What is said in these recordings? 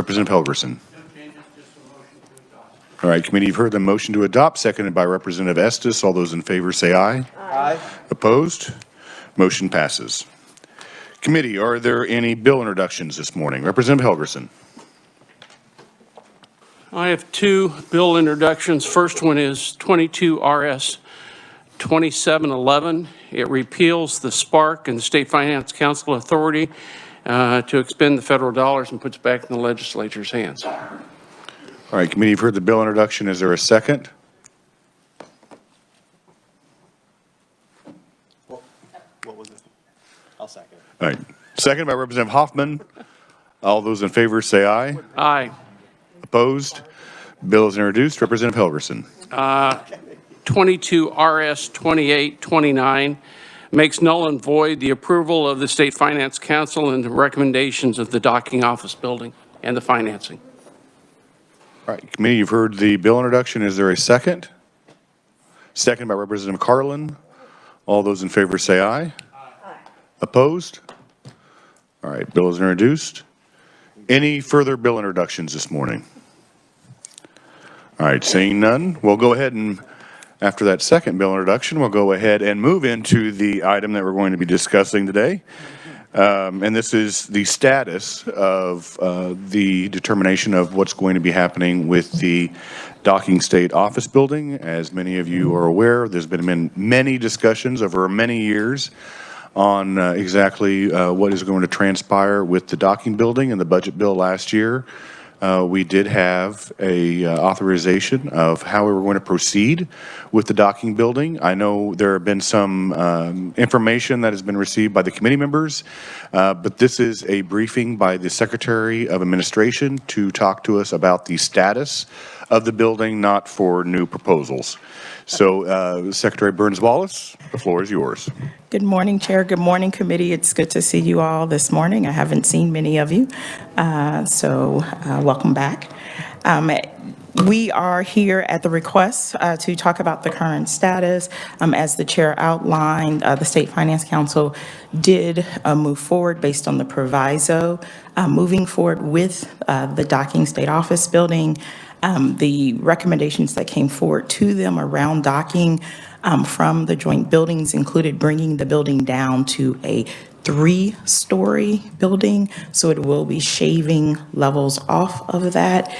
Representative Helgerson. All right, committee, you've heard the motion to adopt, seconded by Representative Estes. All those in favor say aye. Aye. Opposed? Motion passes. Committee, are there any bill introductions this morning? Representative Helgerson. I have two bill introductions. First one is 22 RS 2711. It repeals the SPARC and the State Finance Council authority to expend the federal dollars and puts it back in the legislature's hands. All right, committee, you've heard the bill introduction. Is there a second? What was it? I'll second. All right, second by Representative Hoffman. All those in favor say aye. Aye. Opposed? Bill is introduced. Representative Helgerson. 22 RS 2829 makes null and void the approval of the State Finance Council and the recommendations of the docking office building and the financing. All right, committee, you've heard the bill introduction. Is there a second? Second by Representative Carlin. All those in favor say aye. Aye. Opposed? All right, bill is introduced. Any further bill introductions this morning? All right, seeing none, we'll go ahead and, after that second bill introduction, we'll go ahead and move into the item that we're going to be discussing today. And this is the status of the determination of what's going to be happening with the docking state office building. As many of you are aware, there's been many discussions over many years on exactly what is going to transpire with the docking building and the budget bill last year. We did have a authorization of how we were going to proceed with the docking building. I know there have been some information that has been received by the committee members, but this is a briefing by the Secretary of Administration to talk to us about the status of the building, not for new proposals. So Secretary Burns-Wallace, the floor is yours. Good morning, Chair. Good morning, committee. It's good to see you all this morning. I haven't seen many of you, so welcome back. We are here at the request to talk about the current status. As the chair outlined, the State Finance Council did move forward based on the proviso, moving forward with the docking state office building. The recommendations that came forward to them around docking from the joint buildings included bringing the building down to a 3-story building, so it will be shaving levels off of that.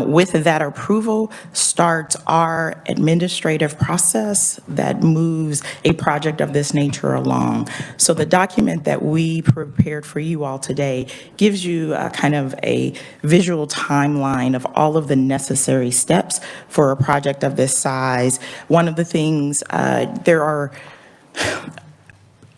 With that approval starts our administrative process that moves a project of this nature along. So the document that we prepared for you all today gives you kind of a visual timeline of all of the necessary steps for a project of this size. One of the things, there are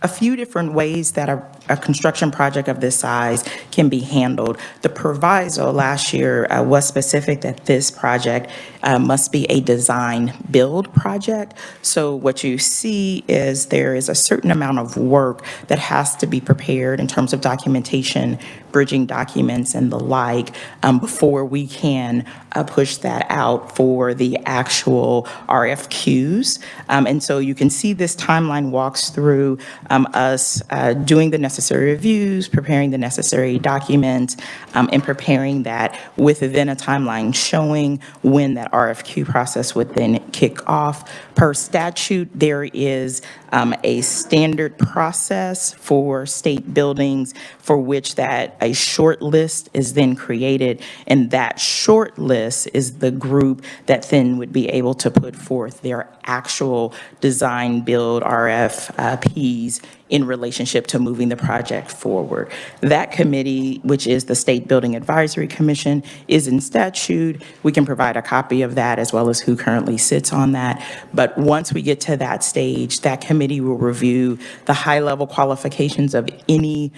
a few different ways that a construction project of this size can be handled. The proviso last year was specific that this project must be a design build project. So what you see is there is a certain amount of work that has to be prepared in terms of documentation, bridging documents and the like before we can push that out for the actual RFQs. And so you can see this timeline walks through us doing the necessary reviews, preparing the necessary documents, and preparing that with then a timeline showing when that RFQ process would then kick off. Per statute, there is a standard process for state buildings for which that a short list is then created, and that short list is the group that then would be able to put forth their actual design build RFPs in relationship to moving the project forward. That committee, which is the State Building Advisory Commission, is in statute. We can provide a copy of that as well as who currently sits on that. But once we get to that stage, that committee will review the high-level qualifications of any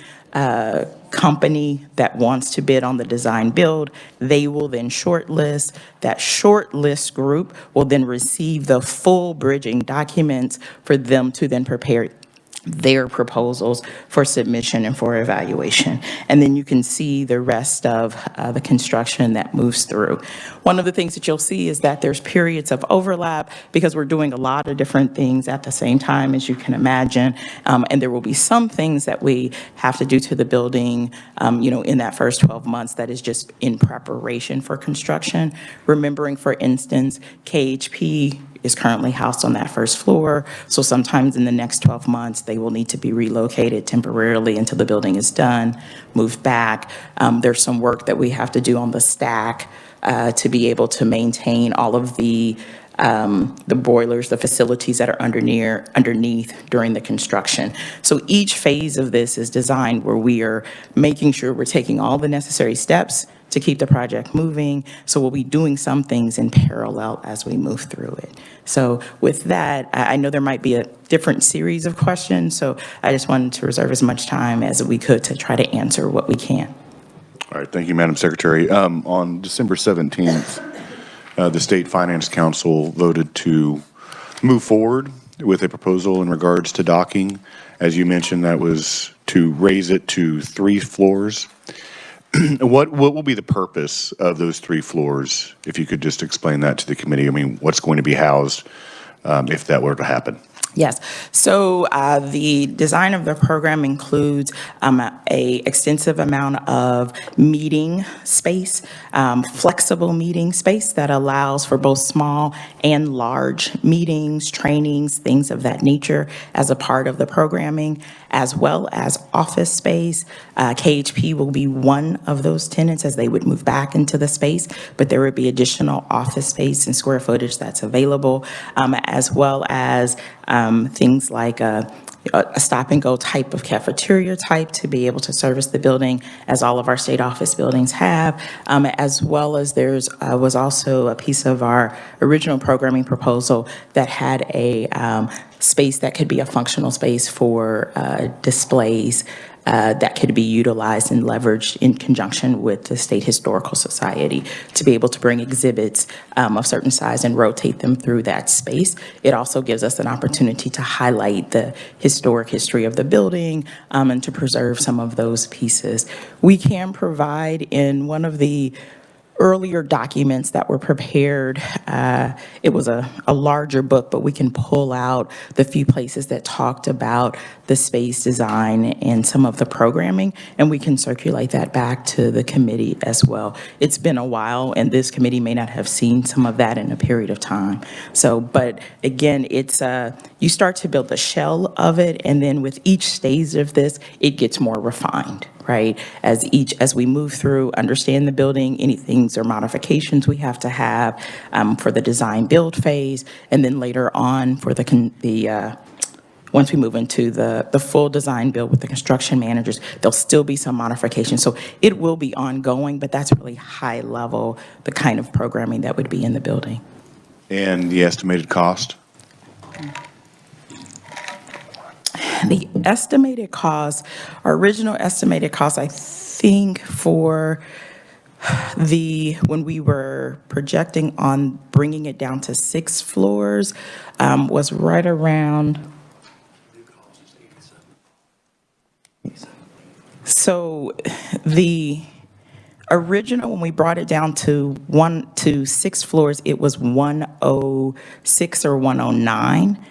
company that wants to bid on the design build. They will then shortlist. That shortlist group will then receive the full bridging documents for them to then prepare their proposals for submission and for evaluation. And then you can see the rest of the construction that moves through. One of the things that you'll see is that there's periods of overlap because we're doing a lot of different things at the same time, as you can imagine. And there will be some things that we have to do to the building, in that first 12 months that is just in preparation for construction. Remembering, for instance, KHP is currently housed on that first floor. So sometimes in the next 12 months, they will need to be relocated temporarily until the building is done, moved back. There's some work that we have to do on the stack to be able to maintain all of the boilers, the facilities that are underneath during the construction. So each phase of this is designed where we are making sure we're taking all the necessary steps to keep the project moving. So we'll be doing some things in parallel as we move through it. So with that, I know there might be a different series of questions, so I just wanted to reserve as much time as we could to try to answer what we can. All right, thank you, Madam Secretary. On December 17th, the State Finance Council voted to move forward with a proposal in regards to docking. As you mentioned, that was to raise it to 3 floors. What will be the purpose of those 3 floors? If you could just explain that to the committee. I mean, what's going to be housed if that were to happen? Yes. So the design of the program includes a extensive amount of meeting space, flexible meeting space that allows for both small and large meetings, trainings, things of that nature as a part of the programming, as well as office space. KHP will be one of those tenants as they would move back into the space, but there would be additional office space and square footage that's available, as well as things like a stop-and-go type of cafeteria type to be able to service the building, as all of our state office buildings have, as well as was also a piece of our original programming proposal that had a space that could be a functional space for displays that could be utilized and leveraged in conjunction with the State Historical Society to be able to bring exhibits of certain size and rotate them through that space. It also gives us an opportunity to highlight the historic history of the building and to preserve some of those pieces. We can provide in one of the earlier documents that were prepared, it was a larger book, but we can pull out the few places that talked about the space design and some of the programming, and we can circulate that back to the committee as well. It's been a while, and this committee may not have seen some of that in a period of time. So, but again, it's you start to build the shell of it, and then with each stage of this, it gets more refined. Right, as we move through, understand the building, any things or modifications we have to have for the design build phase, and then later on for once we move into the full design build with the construction managers, there'll still be some modifications. So it will be ongoing, but that's really high level, the kind of programming that would be in the building. And the estimated cost? The estimated cost, our original estimated cost, I think for when we were projecting on bringing it down to 6 floors, was right around. So the original, when we brought it down to 6 floors, it was 106 or 109.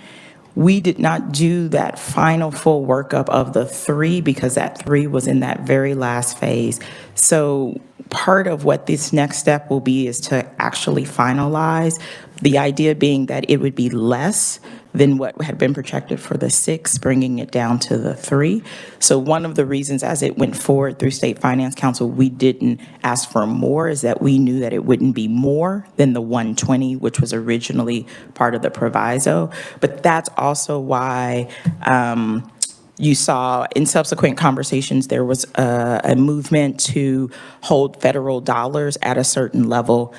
We did not do that final full workup of the 3 because that 3 was in that very last phase. So part of what this next step will be is to actually finalize, the idea being that it would be less than what had been projected for the 6, bringing it down to the 3. So one of the reasons as it went forward through State Finance Council, we didn't ask for more is that we knew that it wouldn't be more than the 120, which was originally part of the proviso. But that's also why you saw in subsequent conversations, there was a movement to hold federal dollars at a certain level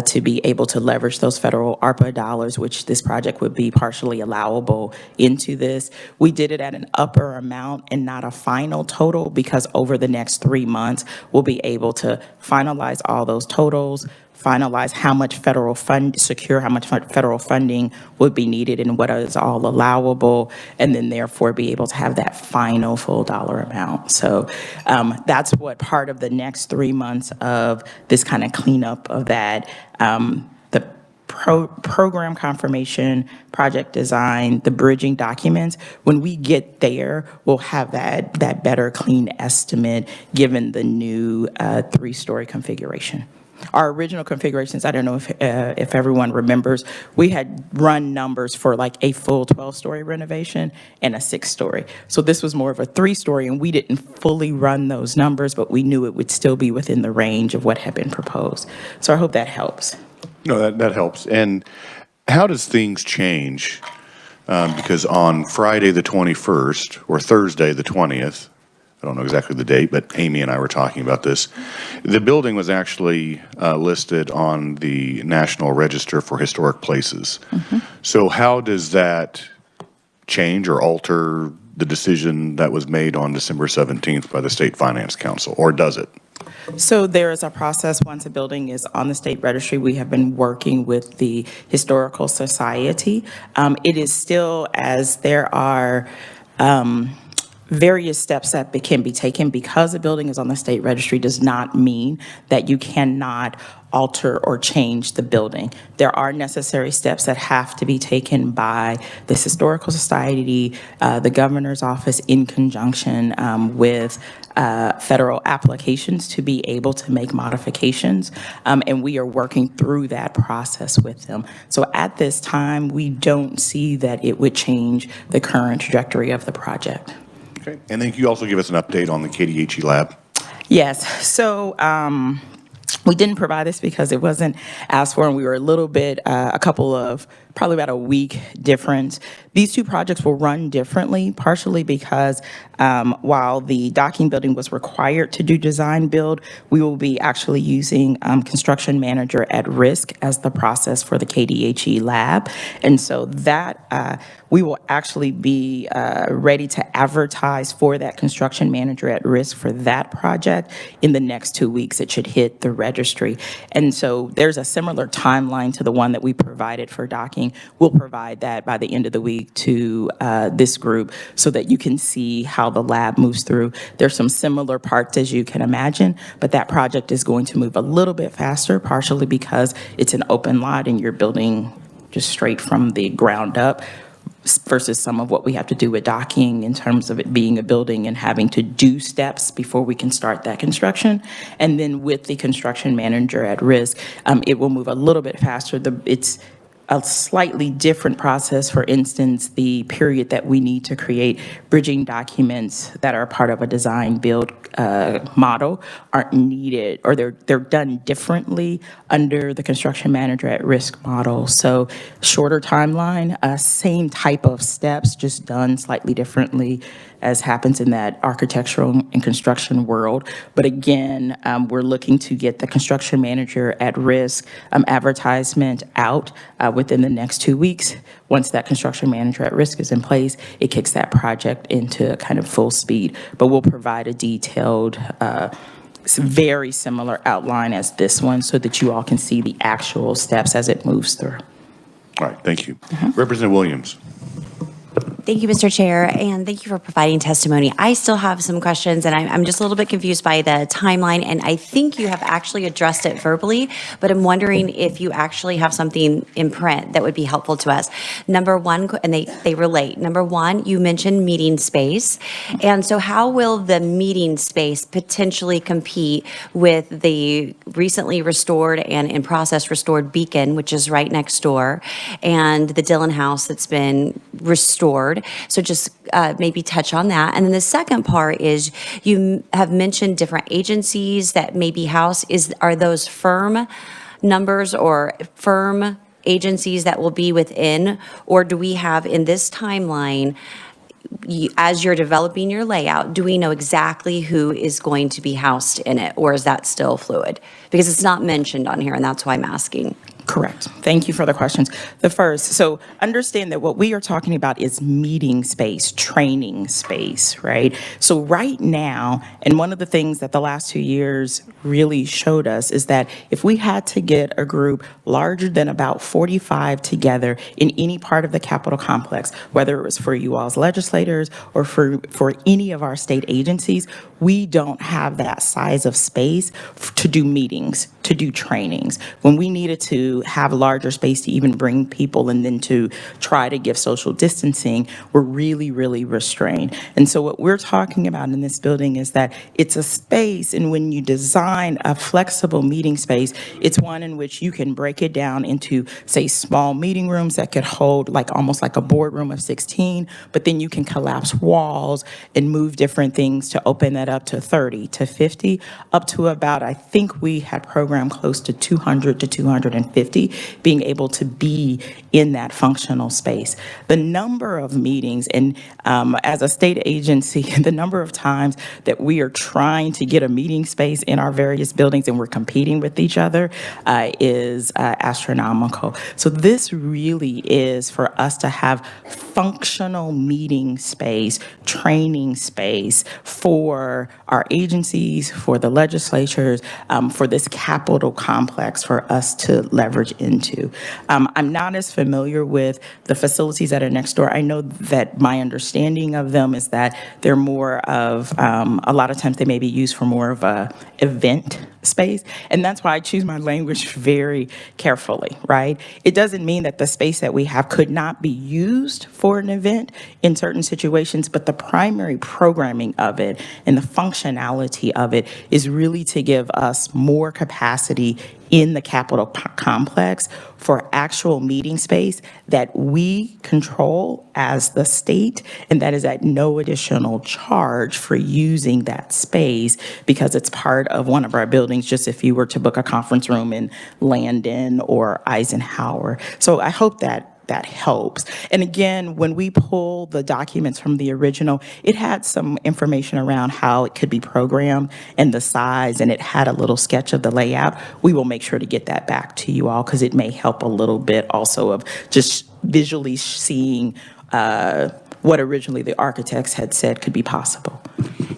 to be able to leverage those federal ARPA dollars, which this project would be partially allowable into this. We did it at an upper amount and not a final total because over the next 3 months, we'll be able to finalize all those totals, finalize how much secure how much federal funding would be needed and what is all allowable, and then therefore be able to have that final full dollar amount. So that's what part of the next 3 months of this kind of cleanup of that, the program confirmation, project design, the bridging documents. When we get there, we'll have that better clean estimate given the new 3-story configuration. Our original configurations, I don't know if everyone remembers, we had run numbers for like a full 12-story renovation and a 6-story. So this was more of a 3-story, and we didn't fully run those numbers, but we knew it would still be within the range of what had been proposed. So I hope that helps. No, that helps. And how does things change? Because on Friday the 21st, or Thursday the 20th, I don't know exactly the date, but Amy and I were talking about this. The building was actually listed on the National Register for Historic Places. So how does that change or alter the decision that was made on December 17th by the State Finance Council, or does it? So there is a process. Once a building is on the state registry, we have been working with the Historical Society. It is still, as there are various steps that can be taken, because a building is on the state registry does not mean that you cannot alter or change the building. There are necessary steps that have to be taken by the Historical Society, the governor's office, in conjunction with federal applications to be able to make modifications. And we are working through that process with them. So at this time, we don't see that it would change the current trajectory of the project. Okay. And then can you also give us an update on the Kdhe Lab? Yes. So we didn't provide this because it wasn't asked for, and we were a little bit, probably about a week difference. These two projects will run differently, partially because while the docking building was required to do design build, we will be actually using construction manager at risk as the process for the Kdhe Lab. And so that we will actually be ready to advertise for that construction manager at risk for that project in the next 2 weeks. It should hit the registry. And so there's a similar timeline to the one that we provided for docking. We'll provide that by the end of the week to this group so that you can see how the lab moves through. There's some similar parts, as you can imagine, but that project is going to move a little bit faster, partially because it's an open lot and you're building just straight from the ground up, versus some of what we have to do with docking in terms of it being a building and having to do steps before we can start that construction. And then with the construction manager at risk, it will move a little bit faster. It's a slightly different process. For instance, the period that we need to create bridging documents that are part of a design build model aren't needed, or they're done differently under the construction manager at risk model. So shorter timeline, same type of steps, just done slightly differently, as happens in that architectural and construction world. But again, we're looking to get the construction manager at risk advertisement out within the next 2 weeks. Once that construction manager at risk is in place, it kicks that project into kind of full speed. But we'll provide a detailed, very similar outline as this one so that you all can see the actual steps as it moves through. All right, thank you. Representative Williams. Thank you, Mr. Chair, and thank you for providing testimony. I still have some questions, and I'm just a little bit confused by the timeline, and I think you have actually addressed it verbally, but I'm wondering if you actually have something in print that would be helpful to us. Number one, and they relate. Number one, you mentioned meeting space, and so how will the meeting space potentially compete with the recently restored and in process restored Beacon, which is right next door, and the Dillon House that's been restored? So just maybe touch on that. And then the second part is you have mentioned different agencies that may be housed. Are those firm numbers or firm agencies that will be within? Or do we have in this timeline, as you're developing your layout, do we know exactly who is going to be housed in it? Or is that still fluid? Because it's not mentioned on here, and that's why I'm asking. Correct. Thank you for the questions. The first, so understand that what we are talking about is meeting space, training space, right? So right now, and one of the things that the last 2 years really showed us is that if we had to get a group larger than about 45 together in any part of the Capitol complex, whether it was for you all's legislators or for any of our state agencies, we don't have that size of space to do meetings, to do trainings. When we needed to have larger space to even bring people and then to try to give social distancing, we're really, really restrained. And so what we're talking about in this building is that it's a space, and when you design a flexible meeting space, it's one in which you can break it down into, say, small meeting rooms that could hold like almost like a boardroom of 16, but then you can collapse walls and move different things to open that up to 30 to 50, up to about, I think we had programmed close to 200 to 250, being able to be in that functional space. The number of meetings, and as a state agency, the number of times that we are trying to get a meeting space in our various buildings and we're competing with each other is astronomical. So this really is for us to have functional meeting space, training space for our agencies, for the legislatures, for this Capitol complex for us to leverage into. I'm not as familiar with the facilities that are next door. I know that my understanding of them is that they're more of, a lot of times they may be used for more of a event space. And that's why I choose my language very carefully, right? It doesn't mean that the space that we have could not be used for an event in certain situations, but the primary programming of it and the functionality of it is really to give us more capacity in the Capitol complex for actual meeting space that we control as the state, and that is at no additional charge for using that space because it's part of one of our buildings, just if you were to book a conference room in Landon or Eisenhower. So I hope that helps. And again, when we pull the documents from the original, it had some information around how it could be programmed and the size, and it had a little sketch of the layout. We will make sure to get that back to you all because it may help a little bit also of just visually seeing what originally the architects had said could be possible.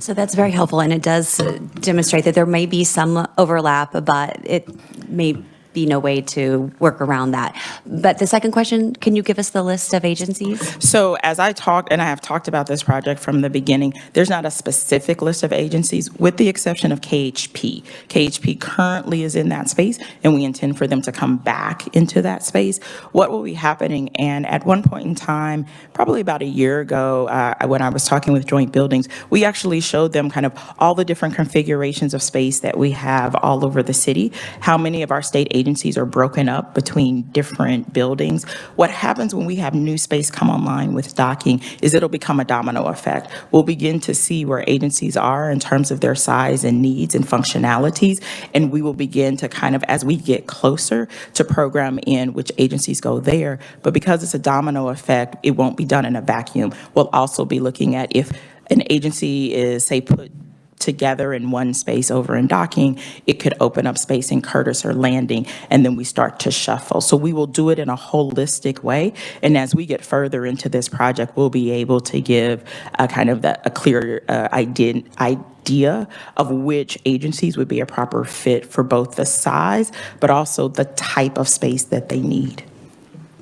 So that's very helpful, and it does demonstrate that there may be some overlap, but it may be no way to work around that. But the second question, can you give us the list of agencies? So as I talked, and I have talked about this project from the beginning, there's not a specific list of agencies with the exception of KHP. KHP currently is in that space, and we intend for them to come back into that space. What will be happening, and at one point in time, probably about a year ago, when I was talking with Joint Buildings, we actually showed them kind of all the different configurations of space that we have all over the city, how many of our state agencies are broken up between different buildings. What happens when we have new space come online with docking is it'll become a domino effect. We'll begin to see where agencies are in terms of their size and needs and functionalities, and we will begin to kind of, as we get closer, to program in which agencies go there. But because it's a domino effect, it won't be done in a vacuum. We'll also be looking at if an agency is, say, put together in one space over in docking, it could open up space in Curtis or Landing, and then we start to shuffle. So we will do it in a holistic way, and as we get further into this project, we'll be able to give a kind of a clear idea of which agencies would be a proper fit for both the size, but also the type of space that they need.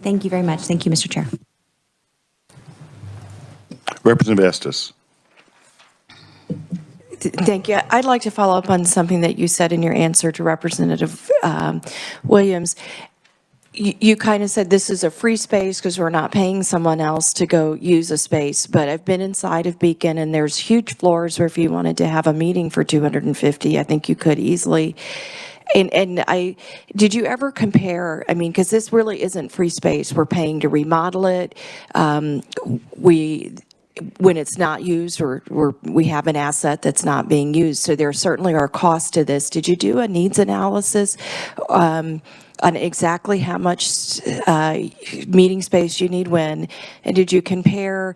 Thank you very much. Thank you, Mr. Chair. Representative Estes. Thank you. I'd like to follow up on something that you said in your answer to Representative Williams. You kind of said this is a free space because we're not paying someone else to go use a space, but I've been inside of Beacon and there's huge floors where if you wanted to have a meeting for 250, I think you could easily. And did you ever compare, I mean, because this really isn't free space. We're paying to remodel it. When it's not used or we have an asset that's not being used. So there certainly are costs to this. Did you do a needs analysis on exactly how much meeting space you need when? And did you compare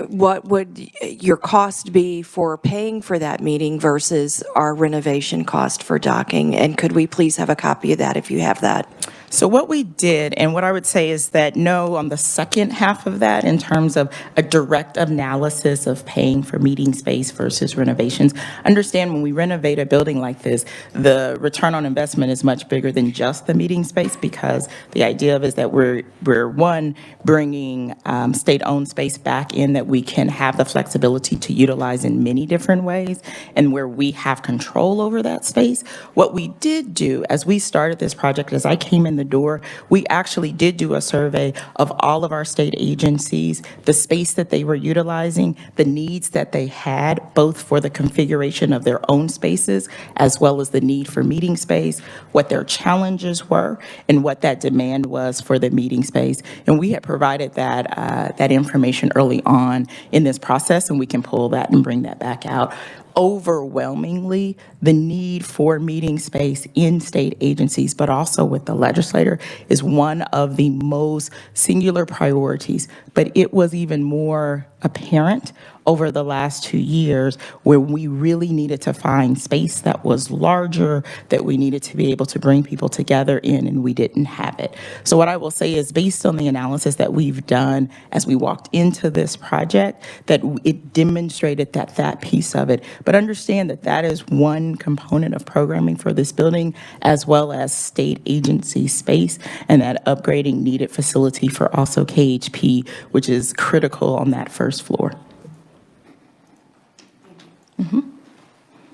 what would your cost be for paying for that meeting versus our renovation cost for docking? And could we please have a copy of that if you have that? So what we did, and what I would say is that no, on the second half of that, in terms of a direct analysis of paying for meeting space versus renovations, understand when we renovate a building like this, the return on investment is much bigger than just the meeting space, because the idea of is that we're one, bringing state-owned space back in that we can have the flexibility to utilize in many different ways, and where we have control over that space. What we did do as we started this project, as I came in the door, we actually did do a survey of all of our state agencies, the space that they were utilizing, the needs that they had, both for the configuration of their own spaces, as well as the need for meeting space, what their challenges were, and what that demand was for the meeting space. And we had provided that information early on in this process, and we can pull that and bring that back out. Overwhelmingly, the need for meeting space in state agencies, but also with the legislator, is one of the most singular priorities. But it was even more apparent over the last 2 years, where we really needed to find space that was larger, that we needed to be able to bring people together in, and we didn't have it. So what I will say is, based on the analysis that we've done as we walked into this project, that it demonstrated that piece of it. But understand that that is one component of programming for this building, as well as state agency space, and that upgrading needed facility for also KHP, which is critical on that first floor.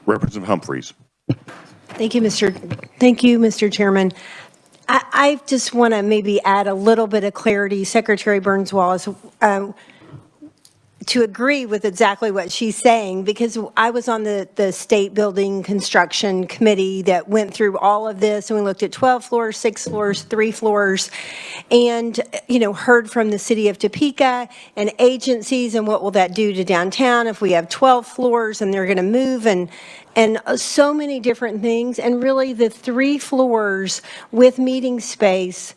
Representative Humphreys. Thank you, Mr. Chairman. I just want to maybe add a little bit of clarity. Secretary Burns Wallace, to agree with exactly what she's saying, because I was on the state building construction committee that went through all of this, and we looked at 12 floors, 6 floors, 3 floors, and, heard from the city of Topeka and agencies, and what will that do to downtown if we have 12 floors and they're going to move, and so many different things. And really, the 3 floors with meeting space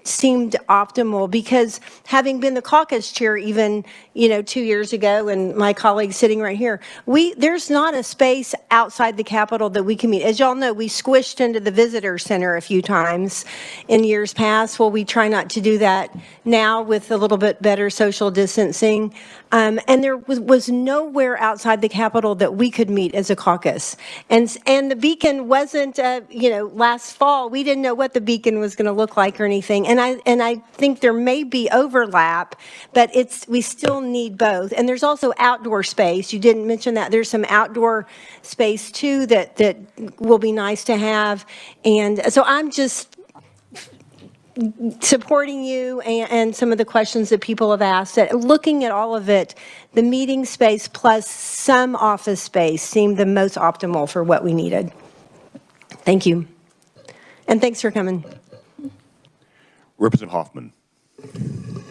seemed optimal, because having been the caucus chair even 2 years ago, and my colleague sitting right here, there's not a space outside the Capitol that we can meet. As y'all know, we squished into the visitor center a few times in years past. Well, we try not to do that now with a little bit better social distancing. And there was nowhere outside the Capitol that we could meet as a caucus. And the Beacon wasn't, last fall, we didn't know what the Beacon was going to look like or anything. And I think there may be overlap, but we still need both. And there's also outdoor space. You didn't mention that. There's some outdoor space too that will be nice to have. And so I'm just supporting you and some of the questions that people have asked. Looking at all of it, the meeting space plus some office space seemed the most optimal for what we needed. Thank you. And thanks for coming. Representative Hoffman.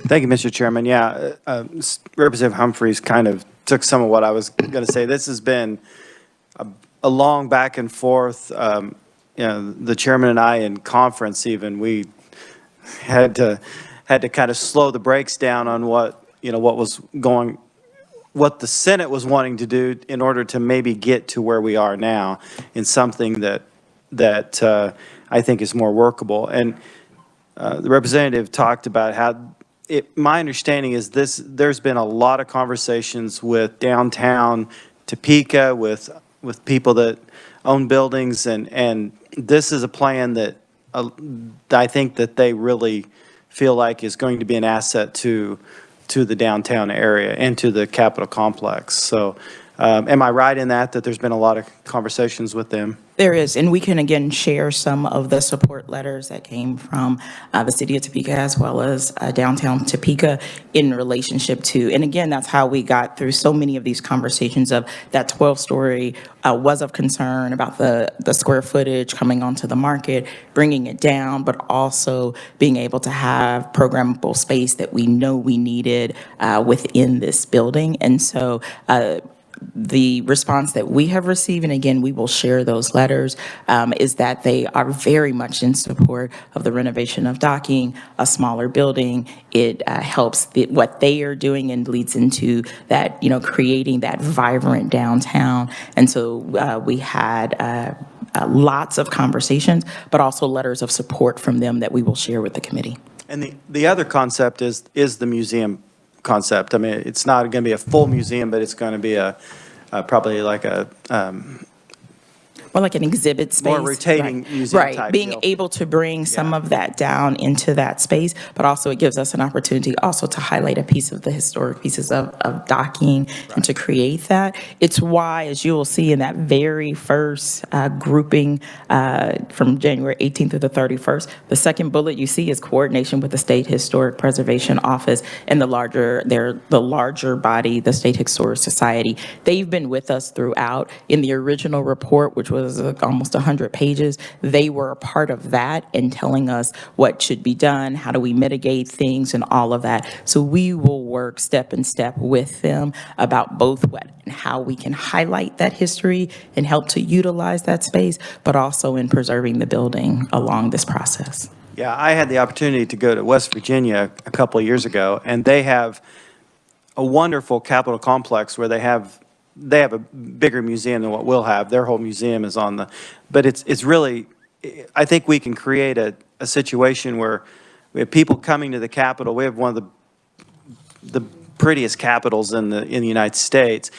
Thank you, Mr. Chairman. Yeah, Representative Humphreys kind of took some of what I was going to say. This has been a long back and forth. The chairman and I in conference even, we had to kind of slow the brakes down on what the Senate was wanting to do in order to maybe get to where we are now in something that I think is more workable. And the representative talked about how my understanding is there's been a lot of conversations with downtown Topeka, with people that own buildings, and this is a plan that I think that they really feel like is going to be an asset to the downtown area and to the Capitol complex. So am I right in that there's been a lot of conversations with them? There is, and we can again share some of the support letters that came from the city of Topeka, as well as downtown Topeka, in relationship to, and again, that's how we got through so many of these conversations of that 12-story was of concern about the square footage coming onto the market, bringing it down, but also being able to have programmable space that we know we needed within this building. And so the response that we have received, and again, we will share those letters, is that they are very much in support of the renovation of docking, a smaller building. It helps what they are doing and leads into that, creating that vibrant downtown. And so we had lots of conversations, but also letters of support from them that we will share with the committee. And the other concept is the museum concept. I mean, it's not going to be a full museum, but it's going to be probably like a More like an exhibit space. more rotating Right. museum Right, type being deal. able to bring some of that down into that space, but also it gives us an opportunity also to highlight a piece of the historic pieces of docking and to create that. It's why, as you will see in that very first grouping from January 18th through the 31st, the second bullet you see is coordination with the State Historic Preservation Office and the larger body, the State Historic Society. They've been with us throughout. In the original report, which was almost 100 pages, they were a part of that in telling us what should be done, how do we mitigate things, and all of that. So we will work step in step with them about both what and how we can highlight that history and help to utilize that space, but also in preserving the building along this process. Yeah, I had the opportunity to go to West Virginia a couple of years ago, and they have a wonderful Capitol complex where they have a bigger museum than what we'll have. Their whole museum is on but it's really, I think we can create a situation where we have people coming to the Capitol. We have one of the prettiest capitals in the United States,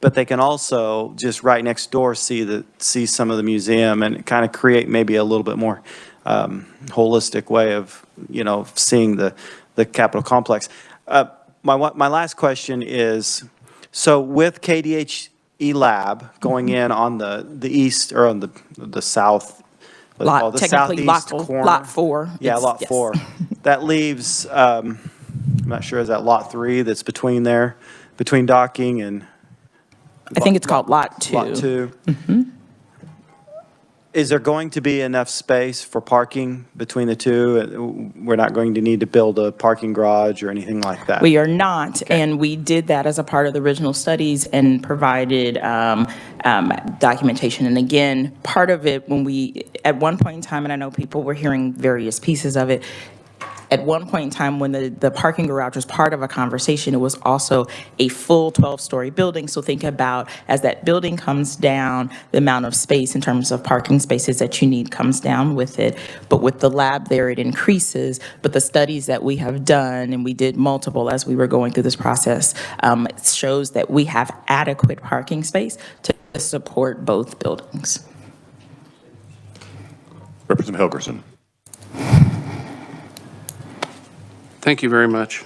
but they can also just right next door see some of the museum and kind of create maybe a little bit more holistic way of, seeing the Capitol complex. My last question is, so with Kdhe Lab going in on the east, or on the south, the Technically southeast lot corner. lot 4. Yeah, It's- lot yes. 4. That leaves, I'm not sure, is that lot 3 that's between docking and? I think it's called lot 2. Lot 2. Is there going to be enough space for parking between the two? We're not going to need to build a parking garage or anything like that? We are not, and we did that as a part of the original studies and provided documentation. And again, part of it, at one point in time, and I know people were hearing various pieces of it, at one point in time, when the parking garage was part of a conversation, it was also a full 12-story building. So think about, as that building comes down, the amount of space in terms of parking spaces that you need comes down with it. But with the lab there, it increases. But the studies that we have done, and we did multiple as we were going through this process, it shows that we have adequate parking space to support both buildings. Representative Helgerson. Thank you very much.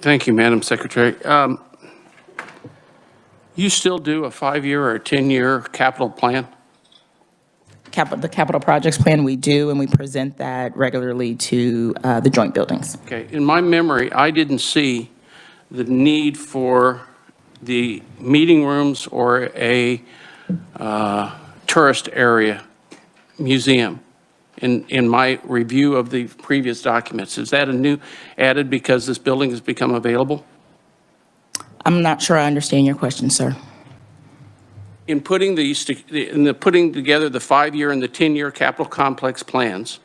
Thank you, Madam Secretary. You still do a 5-year or a 10-year capital plan? The capital projects plan we do, and we present that regularly to the joint buildings. Okay, in my memory, I didn't see the need for the meeting rooms or a tourist area museum in my review of the previous documents. Is that a new added because this building has become available? I'm not sure I understand your question, sir. In putting putting together the 5-year and the 10-year capital complex plans,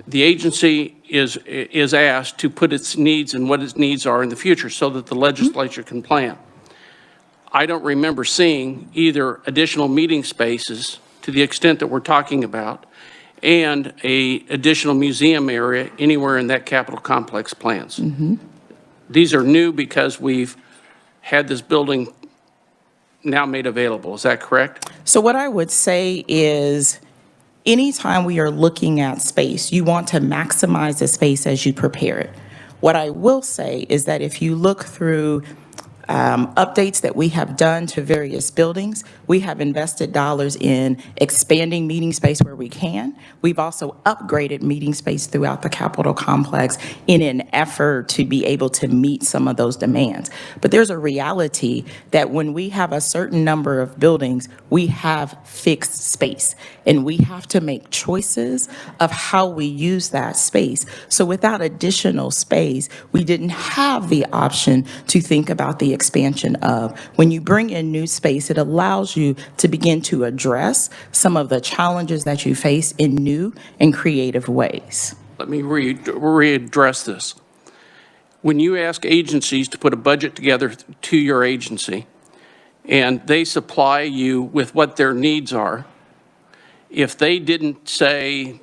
the agency is asked to put its needs and what its needs are in the future so that the legislature can plan. I don't remember seeing either additional meeting spaces to the extent that we're talking about and a additional museum area anywhere in that capital complex plans. These are new because we've had this building now made available. Is that correct? So what I would say is, anytime we are looking at space, you want to maximize the space as you prepare it. What I will say is that if you look through updates that we have done to various buildings, we have invested dollars in expanding meeting space where we can. We've also upgraded meeting space throughout the Capitol complex in an effort to be able to meet some of those demands. But there's a reality that when we have a certain number of buildings, we have fixed space, and we have to make choices of how we use that space. So without additional space, we didn't have the option to think about the expansion of. When you bring in new space, it allows you to begin to address some of the challenges that you face in new and creative ways. Let me readdress this. When you ask agencies to put a budget together to your agency, and they supply you with what their needs are, if they didn't say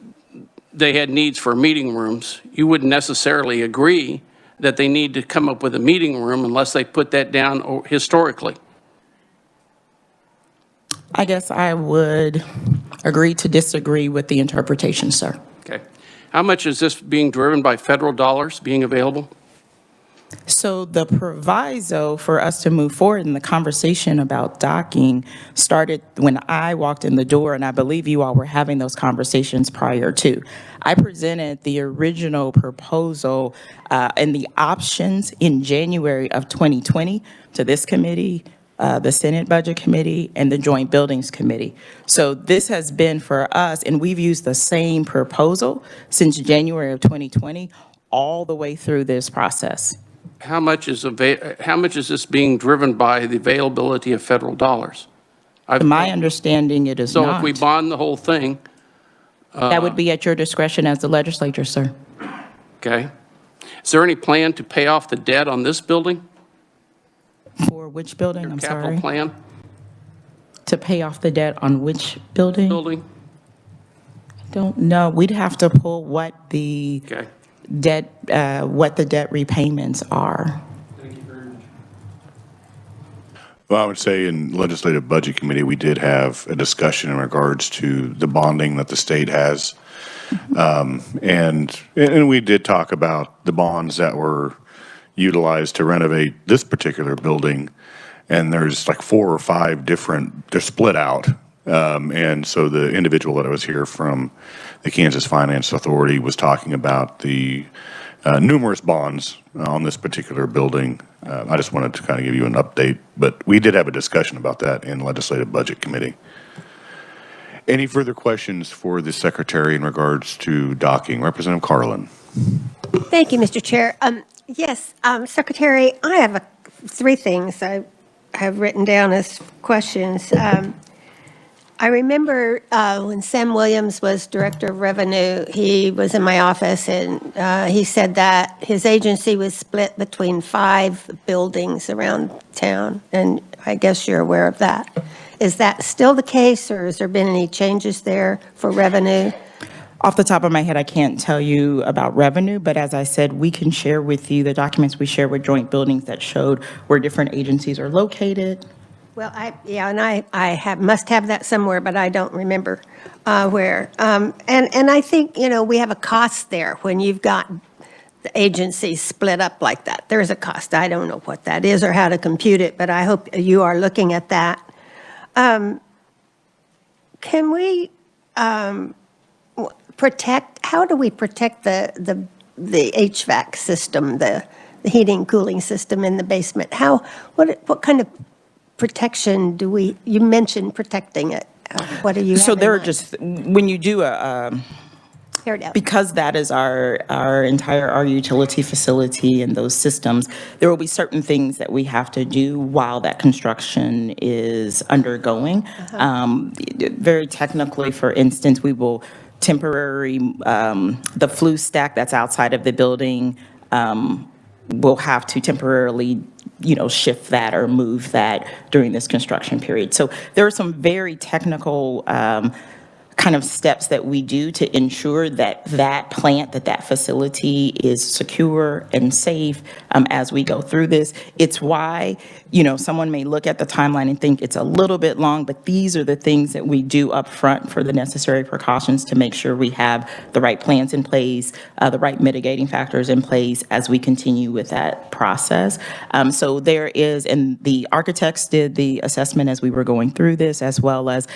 they had needs for meeting rooms, you wouldn't necessarily agree that they need to come up with a meeting room unless they put that down historically. I guess I would agree to disagree with the interpretation, sir. Okay. How much is this being driven by federal dollars being available? So the proviso for us to move forward in the conversation about docking started when I walked in the door, and I believe you all were having those conversations prior to. I presented the original proposal and the options in January of 2020 to this committee, the Senate Budget Committee, and the Joint Buildings Committee. So this has been for us, and we've used the same proposal since January of 2020, all the way through this process. How much is this being driven by the availability of federal dollars? To my understanding, it is So not. if we bond the whole thing, That would be at your discretion as the legislature, sir. okay? Is there any plan to pay off the debt on this building? For which building, I'm Capital sorry? plan To pay off the debt on which building? building? Don't know. We'd have to pull what the Okay. debt repayments are. Well, I would say in Legislative Budget Committee, we did have a discussion in regards to the bonding that the state has. And we did talk about the bonds that were utilized to renovate this particular building. And there's like 4 or 5 different, they're split out. And so the individual that was here from the Kansas Finance Authority was talking about the numerous bonds on this particular building. I just wanted to kind of give you an update, but we did have a discussion about that in Legislative Budget Committee. Any further questions for the Secretary in regards to docking? Representative Carlin. Thank you, Mr. Chair. Yes, Secretary, I have 3 things I have written down as questions. I remember when Sam Williams was Director of Revenue, he was in my office, and he said that his agency was split between 5 buildings around town, and I guess you're aware of that. Is that still the case, or has there been any changes there for revenue? Off the top of my head, I can't tell you about revenue, but as I said, we can share with you the documents we share with Joint Buildings that showed where different agencies are located. Well, I must have that somewhere, but I don't remember where. And I think, we have a cost there when you've got the agencies split up like that. There's a cost. I don't know what that is or how to compute it, but I hope you are looking at that. Can we how do we protect the HVAC system, the heating, cooling system in the basement? What kind of protection you mentioned protecting it. What do you have So in there are mind? just, when you do Tear it down. because that is our utility facility and those systems, there will be certain things that we have to do while that construction is undergoing. Very technically, for instance, we will the flue stack that's outside of the building, we'll have to temporarily shift that or move that during this construction period. So there are some very technical kind of steps that we do to ensure that that facility is secure and safe as we go through this. It's why, someone may look at the timeline and think it's a little bit long, but these are the things that we do up front for the necessary precautions to make sure we have the right plans in place, the right mitigating factors in place as we continue with that process. So there is, and the architects did the assessment as we were going through this, as well as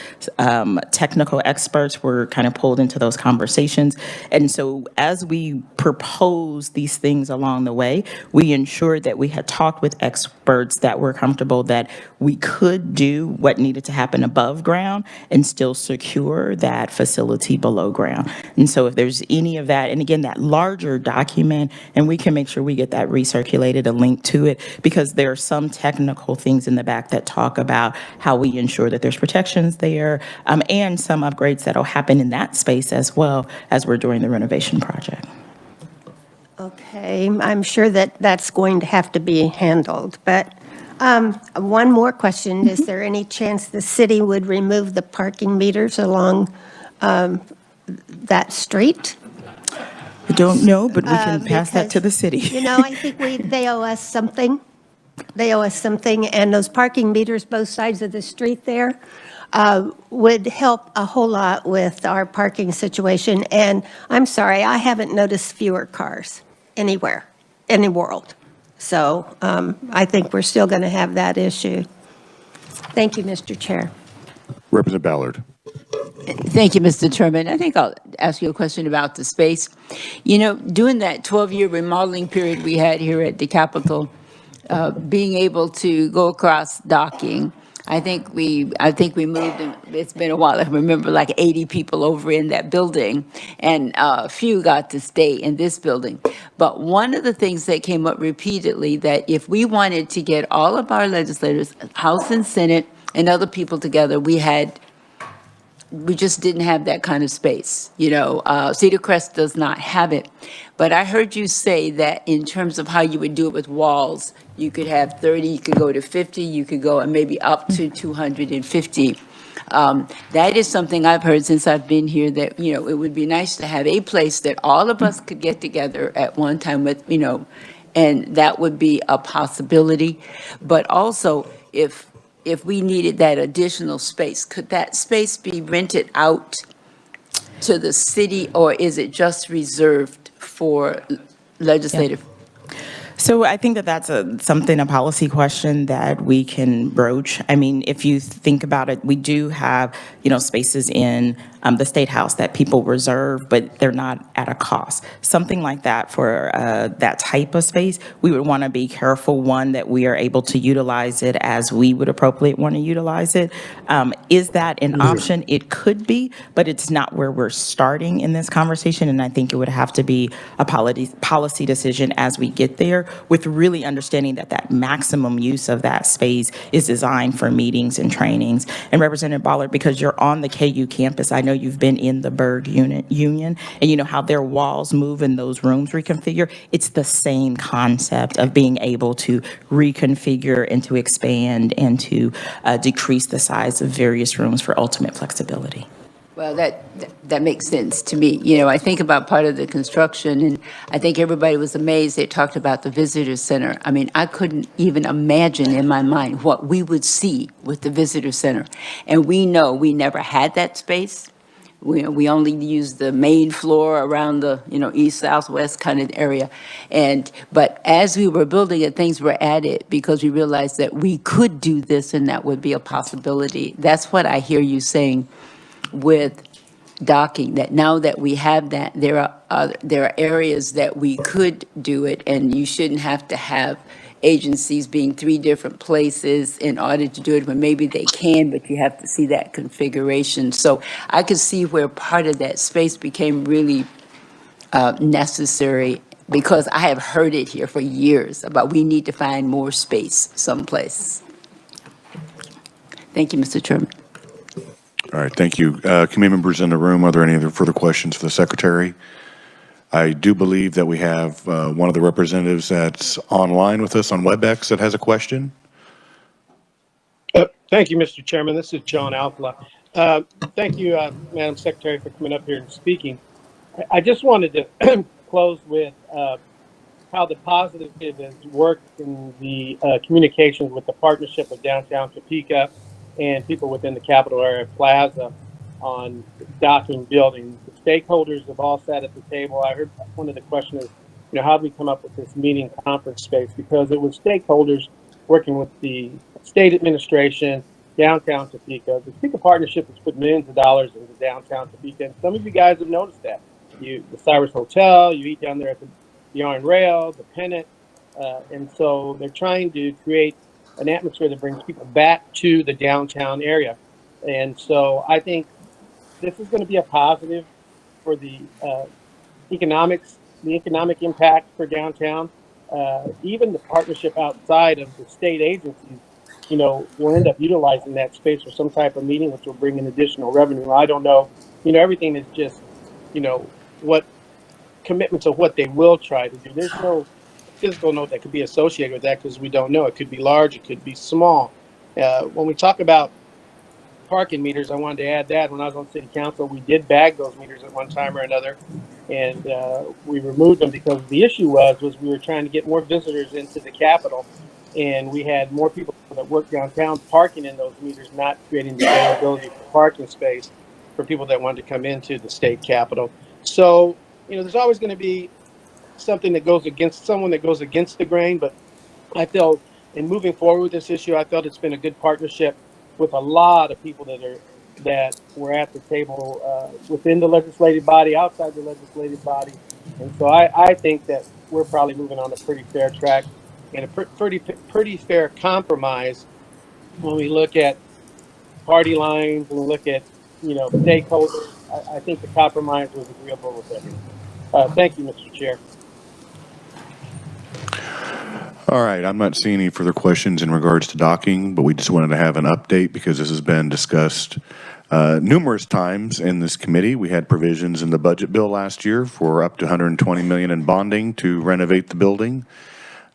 technical experts experts were kind of pulled into those conversations. And so as we proposed these things along the way, we ensured that we had talked with experts that were comfortable that we could do what needed to happen above ground and still secure that facility below ground. And so if there's any of that, and again, that larger document, and we can make sure we get that recirculated, a link to it, because there are some technical things in the back that talk about how we ensure that there's protections there, and some upgrades that'll happen in that space as well as we're doing the renovation project. Okay, I'm sure that that's going to have to be handled, but one more question. Is there any chance the city would remove the parking meters along that street? I don't know, but we can pass that to the Because, city. You know, I think they owe us something. They owe us something, and those parking meters both sides of the street there would help a whole lot with our parking situation. And I'm sorry, I haven't noticed fewer cars anywhere in the world. So I think we're still going to have that issue. Thank you, Mr. Chair. Representative Ballard. Thank you, Mr. Chairman. I think I'll ask you a question about the space. You know, during that 12-year remodeling period we had here at the Capitol, being able to go across docking, I think we moved, it's been a while, I remember like 80 people over in that building, and a few got to stay in this building. But one of the things that came up repeatedly, that if we wanted to get all of our legislators, House and Senate, and other people together, we just didn't have that kind of space. You know, Cedar Crest does not have it. But I heard you say that in terms of how you would do it with walls, you could have 30, you could go to 50, you could go and maybe up to 250. That is something I've heard since I've been here, that, you know, it would be nice to have a place that all of us could get together at one time with, you know, and that would be a possibility. But also, if we needed that additional space, could that space be rented out to the city, or is it just reserved for legislative? So I think that that's a policy question that we can broach. I mean, if you think about it, we do have, you know, spaces in the State House that people reserve, but they're not at a cost. Something like that for that type of space, we would want to be careful, one, that we are able to utilize it as we would appropriately want to utilize it. Is that an option? It could be, but it's not where we're starting in this conversation, and I think it would have to be a policy decision as we get there, with really understanding that that maximum use of that space is designed for meetings and trainings. And Representative Ballard, because you're on the KU campus, I know you've been in the Berg Union, and you know how their walls move and those rooms reconfigure. It's the same concept of being able to reconfigure and to expand and to decrease the size of various rooms for ultimate flexibility. Well, that makes sense to me. You know, I think about part of the construction, and I think everybody was amazed. They talked about the visitor center. I mean, I couldn't even imagine in my mind what we would see with the visitor center. And we know we never had that space. We only used the main floor around the, you know, east, south, west kind of area. But as we were building it, things were added because we realized that we could do this and that would be a possibility. That's what I hear you saying with docking, that now that we have that, there are areas that we could do it, and you shouldn't have to have agencies being 3 different places in order to do it, when maybe they can, but you have to see that configuration. So I could see where part of that space became really necessary, because I have heard it here for years about we need to find more space someplace. Thank you, Mr. Chairman. All right, thank you. Committee members in the room, are there any other further questions for the Secretary? I do believe that we have one of the representatives that's online with us on WebEx that has a question. Thank you, Mr. Chairman. This is John Alcala. Thank you, Madam Secretary, for coming up here and speaking. I just wanted to close with how the positive has worked in the communications with the partnership of downtown Topeka and people within the Capitol area plaza on docking buildings. The stakeholders have all sat at the table. I heard one of the questions is, you know, how do we come up with this meeting conference space? Because it was stakeholders working with the state administration, downtown Topeka. The Topeka Partnership has put millions of dollars into downtown Topeka, and some of you guys have noticed that. The Cyrus Hotel, you eat down there at the Yarn Rail, the Pennant, and so they're trying to create an atmosphere that brings people back to the downtown area. And so I think this is going to be a positive for the economic impact for downtown. Even the partnership outside of the state agencies, will end up utilizing that space for some type of meeting, which will bring in additional revenue. I don't know, everything is just, what commitments of what they will try to do. There's no physical note that could be associated with that because we don't know. It could be large, it could be small. When we talk about parking meters, I wanted to add that when I was on city council, we did bag those meters at one time or another, and we removed them because the issue was we were trying to get more visitors into the Capitol, and we had more people that work downtown parking in those meters, not creating the availability for parking space for people that wanted to come into the state Capitol. So, there's always going to be something that goes against someone that goes against the grain, but I feel in moving forward with this issue, I felt it's been a good partnership with a lot of people that were at the table within the legislative body, outside the legislative body, and so I think that we're probably moving on a pretty fair track and a pretty fair compromise when we look at party lines and we look at stakeholders. I think the compromise was agreeable with everyone. Thank you, Mr. Chair. All right, I'm not seeing any further questions in regards to docking, but we just wanted to have an update because this has been discussed numerous times in this committee. We had provisions in the budget bill last year for up to $120 million in bonding to renovate the building.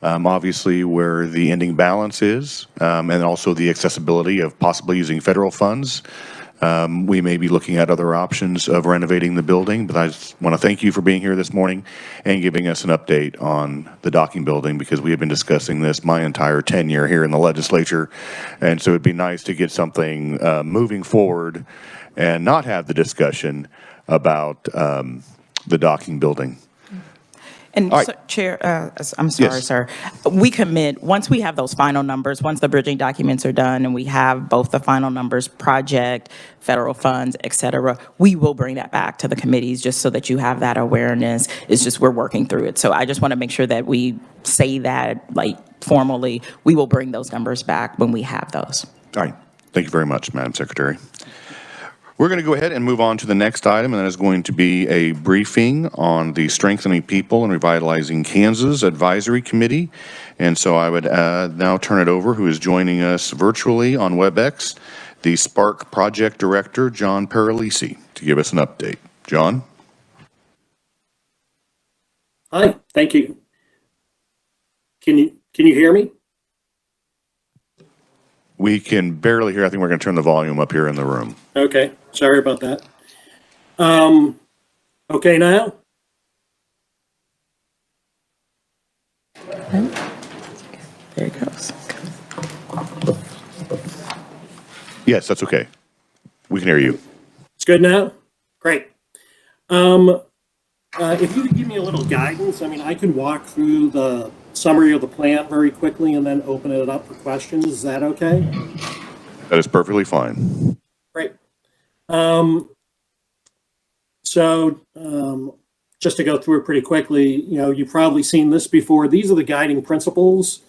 Obviously, where the ending balance is, and also the accessibility of possibly using federal funds. We may be looking at other options of renovating the building, but I just want to thank you for being here this morning and giving us an update on the docking building because we have been discussing this my entire tenure here in the legislature. And so it'd be nice to get something moving forward and not have the discussion about the docking building. And All right. so, Chair, I'm sorry, Yes. sir. We commit, once we have those final numbers, once the bridging documents are done and we have both the final numbers, project, federal funds, et cetera, we will bring that back to the committees just so that you have that awareness. It's just we're working through it. So I just want to make sure that we say that formally. We will bring those numbers back when we have those. All right. Thank you very much, Madam Secretary. We're going to go ahead and move on to the next item, and that is going to be a briefing on the Strengthening People and Revitalizing Kansas Advisory Committee. And so I would now turn it over, who is joining us virtually on WebEx, the Spark Project Director, John Paralisi, to give us an update. John? Hi, thank you. Can you hear me? We can barely hear. I think we're going to turn the volume up here in the room. Okay, sorry about that. Okay now? There it goes. Yes, that's okay. We can hear you. It's good now? Great. If you could give me a little guidance, I can walk through the summary of the plan very quickly and then open it up for questions. Is that okay? That is perfectly fine. Great. Just to go through it pretty quickly, you've probably seen this before. These are the guiding principles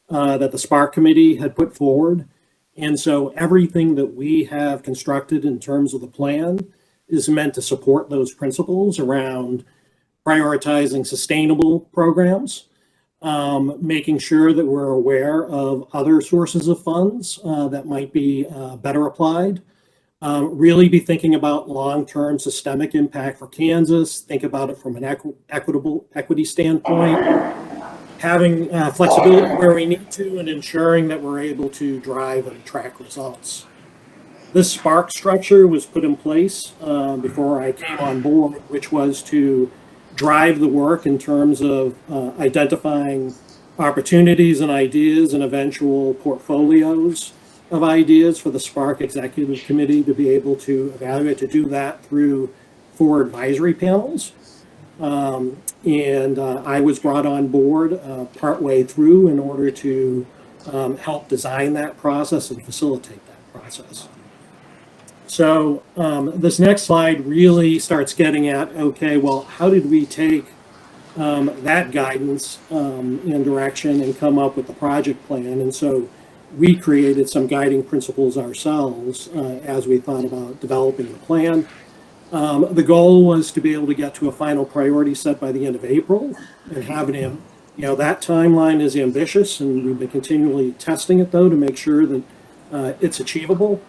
that the Spark Committee had put forward. And so everything that we have constructed in terms of the plan is meant to support those principles around prioritizing sustainable programs, making sure that we're aware of other sources of funds that might be better applied, really be thinking about long-term systemic impact for Kansas, think about it from an equity standpoint, having flexibility where we need to, and ensuring that we're able to drive and track results. This Spark structure was put in place before I came on board, which was to drive the work in terms of identifying opportunities and ideas and eventual portfolios of ideas for the Spark Executive Committee to be able to evaluate, to do that through 4 advisory panels. I was brought on board partway through in order to help design that process and facilitate that process. So this next slide really starts getting at, okay, well, how did we take that guidance and direction and come up with the project plan? And so we created some guiding principles ourselves as we thought about developing the plan. The goal was to be able to get to a final priority set by the end of April and having him, that timeline is ambitious, and we've been continually testing it though to make sure that it's achievable.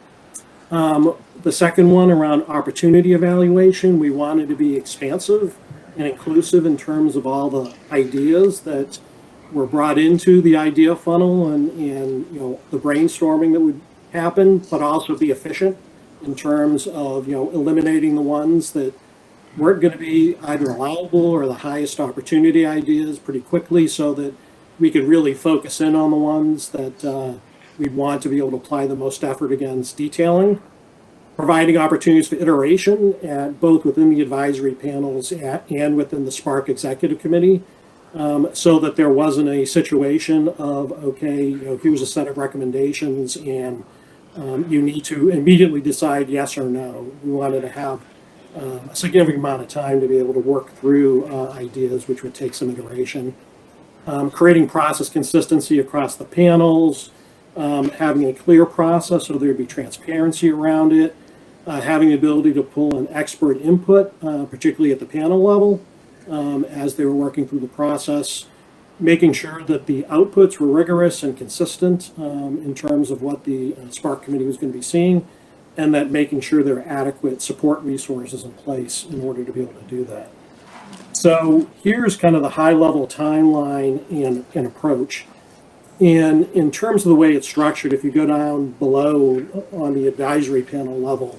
The second one around opportunity evaluation, we wanted to be expansive and inclusive in terms of all the ideas that were brought into the idea funnel and the brainstorming that would happen, but also be efficient in terms of eliminating the ones that weren't going to be either allowable or the highest opportunity ideas pretty quickly, so that we could really focus in on the ones that we'd want to be able to apply the most effort against detailing. Providing opportunities for iteration both within the advisory panels and within the SPARC Executive Committee, so that there wasn't a situation of, okay, here's a set of recommendations and you need to immediately decide yes or no. We wanted to have a significant amount of time to be able to work through ideas, which would take some iteration. Creating process consistency across the panels, having a clear process so there'd be transparency around it, having the ability to pull in expert input, particularly at the panel level, as they were working through the process, making sure that the outputs were rigorous and consistent in terms of what the SPARC committee was going to be seeing, and that making sure there are adequate support resources in place in order to be able to do that. So here's kind of the high-level timeline and approach. And in terms of the way it's structured, if you go down below on the advisory panel level,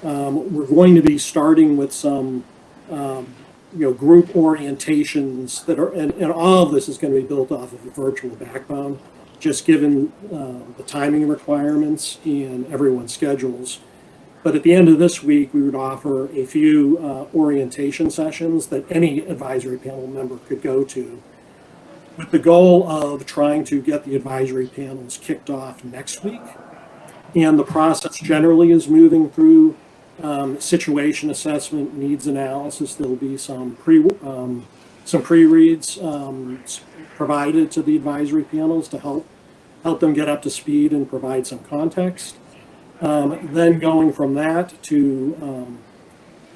we're going to be starting with some group orientations that are, and all of this is going to be built off of a virtual backbone, just given the timing requirements and everyone's schedules. But at the end of this week, we would offer a few orientation sessions that any advisory panel member could go to, with the goal of trying to get the advisory panels kicked off next week. And the process generally is moving through situation assessment, needs analysis. There'll be some pre-reads provided to the advisory panels to help them get up to speed and provide some context. Then going from that to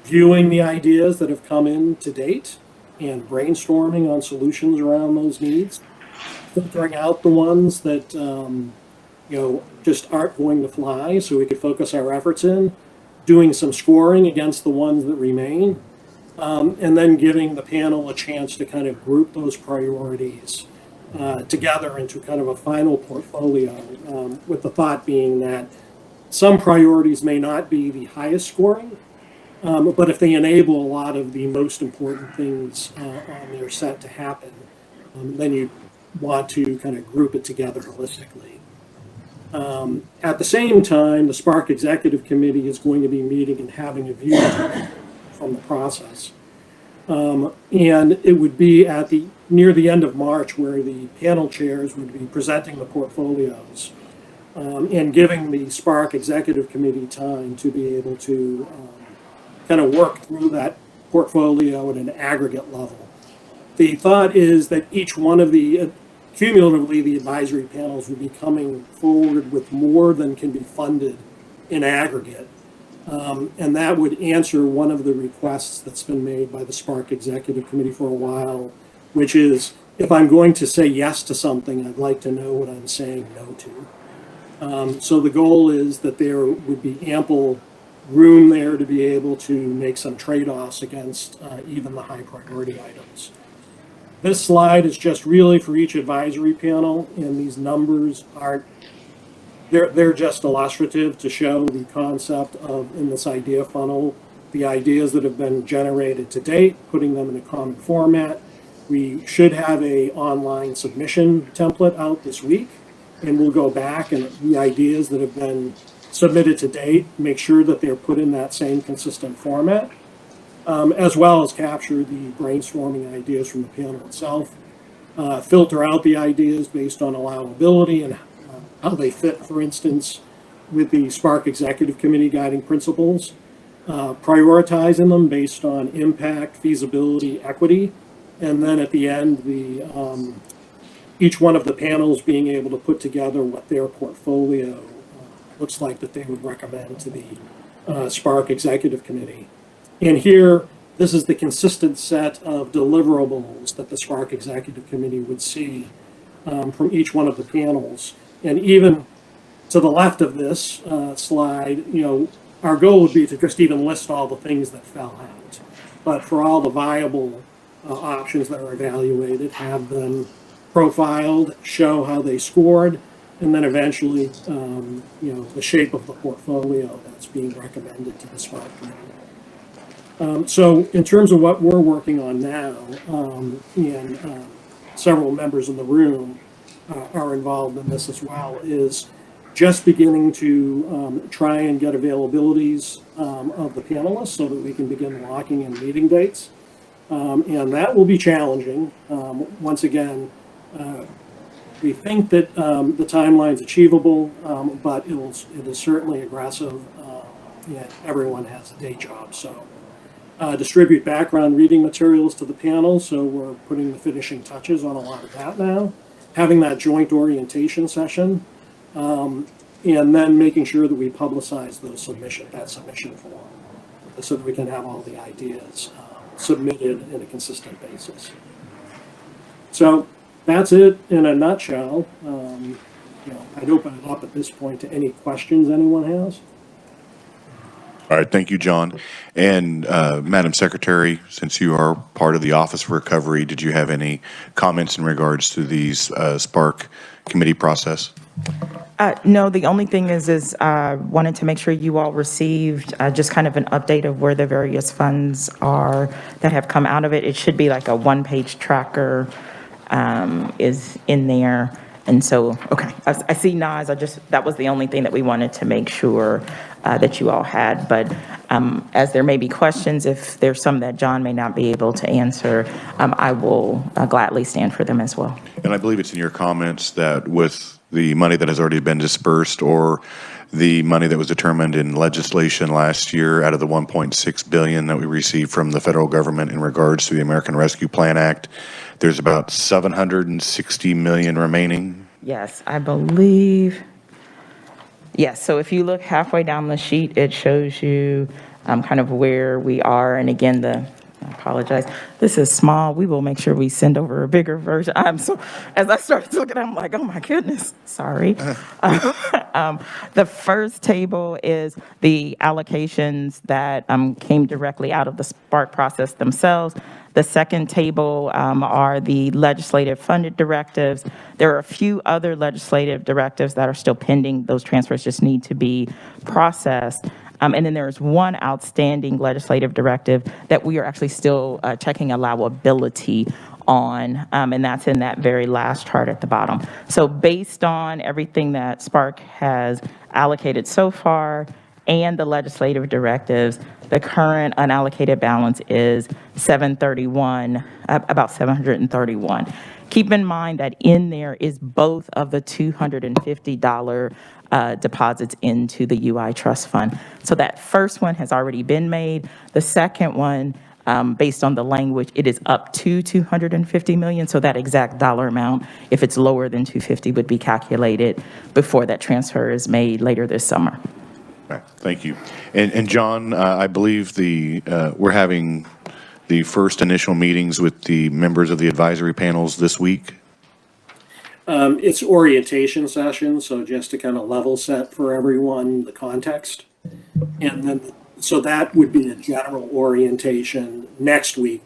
viewing the ideas that have come in to date and brainstorming on solutions around those needs, filtering out the ones that just aren't going to fly so we could focus our efforts in, doing some scoring against the ones that remain, and then giving the panel a chance to kind of group those priorities together into kind of a final portfolio, with the thought being that some priorities may not be the highest scoring, but if they enable a lot of the most important things on their set to happen, then you want to kind of group it together holistically. At the same time, the SPARC Executive Committee is going to be meeting and having a view from the process. And it would be at near the end of March where the panel chairs would be presenting the portfolios and giving the SPARC Executive Committee time to be able to kind of work through that portfolio at an aggregate level. The thought is that each one of cumulatively, the advisory panels would be coming forward with more than can be funded in aggregate. And that would answer one of the requests that's been made by the SPARC Executive Committee for a while, which is, if I'm going to say yes to something, I'd like to know what I'm saying no to. So the goal is that there would be ample room there to be able to make some trade-offs against even the high priority items. This slide is just really for each advisory panel, and these numbers aren't, they're just illustrative to show the concept of, in this idea funnel, the ideas that have been generated to date, putting them in a common format. We should have a online submission template out this week, and we'll go back and the ideas that have been submitted to date, make sure that they're put in that same consistent format, as well as capture the brainstorming ideas from the panel itself, filter out the ideas based on allowability and how they fit, for instance, with the Spark Executive Committee guiding principles, prioritizing them based on impact, feasibility, equity, and then at the end, each one of the panels being able to put together what their portfolio looks like that they would recommend to the Spark Executive Committee. And here, this is the consistent set of deliverables that the Spark Executive Committee would see from each one of the panels. And even to the left of this slide, our goal would be to just even list all the things that fell out. But for all the viable options that are evaluated, have them profiled, show how they scored, and then eventually, the shape of the portfolio that's being recommended to the Spark Committee. So in terms of what we're working on now, and several members in the room are involved in this as well, is just beginning to try and get availabilities of the panelists so that we can begin locking in meeting dates. And that will be challenging. Once again, we think that the timeline's achievable, but it is certainly aggressive. And everyone has a day job, so distribute background reading materials to the panel. So we're putting the finishing touches on a lot of that now. Having that joint orientation session, and then making sure that we publicize that submission form, so that we can have all the ideas submitted in a consistent basis. So that's it in a nutshell. I'd open it up at this point to any questions anyone has. All right, thank you, John. And Madam Secretary, since you are part of the Office for Recovery, did you have any comments in regards to these Spark committee process? No, the only thing is wanted to make sure you all received just kind of an update of where the various funds are that have come out of it. It should be like a one-page tracker is in there. And so, okay, I see nods. That was the only thing that we wanted to make sure that you all had. But as there may be questions, if there's some that John may not be able to answer, I will gladly stand for them as well. And I believe it's in your comments that with the money that has already been dispersed or the money that was determined in legislation last year out of the $1.6 billion that we received from the federal government in regards to the American Rescue Plan Act, there's about $760 million remaining. Yes, I believe. Yes, so if you look halfway down the sheet, it shows you kind of where we are. And again, I apologize. This is small. We will make sure we send over a bigger version. As I started to look at it, I'm like, oh my goodness, sorry. The first table is the allocations that came directly out of the Spark process themselves. The second table are the legislative funded directives. There are a few other legislative directives that are still pending. Those transfers just need to be processed. And then there's one outstanding legislative directive that we are actually still checking allowability on, and that's in that very last chart at the bottom. So based on everything that Spark has allocated so far and the legislative directives, the current unallocated balance is about 731. Keep in mind that in there is both of the $250 deposits into the UI Trust Fund. So that first one has already been made. The second one, based on the language, it is up to $250 million. So that exact dollar amount, if it's lower than 250, would be calculated before that transfer is made later this summer. Right, thank you. And John, I believe we're having the first initial meetings with the members of the advisory panels this week. It's orientation session, so just to kind of level set for everyone the context. And then, so that would be a general orientation. Next week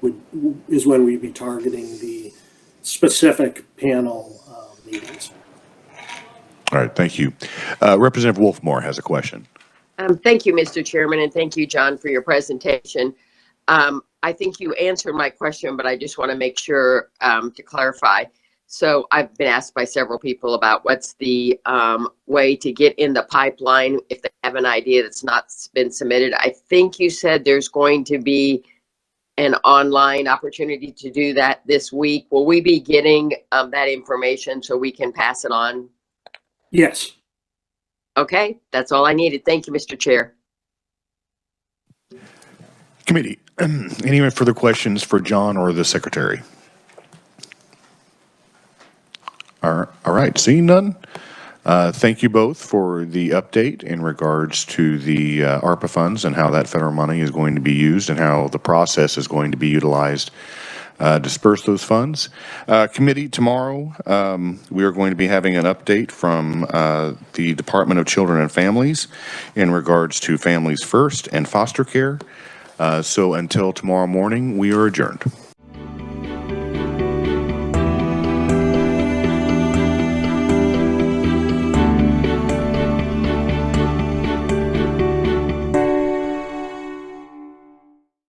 is when we'd be targeting the specific panel meetings. All right, thank you. Representative Wolfmore has a question. Thank you, Mr. Chairman, and thank you, John, for your presentation. I think you answered my question, but I just want to make sure to clarify. So I've been asked by several people about what's the way to get in the pipeline if they have an idea that's not been submitted. I think you said there's going to be an online opportunity to do that this week. Will we be getting that information so we can pass it on? Yes. Okay, that's all I needed. Thank you, Mr. Chair. Committee, any further questions for John or the secretary? All right, seeing none. Thank you both for the update in regards to the ARPA funds and how that federal money is going to be used and how the process is going to be utilized disperse those funds. Committee, tomorrow we are going to be having an update from the Department of Children and Families in regards to Families First and foster care. So until tomorrow morning, we are adjourned.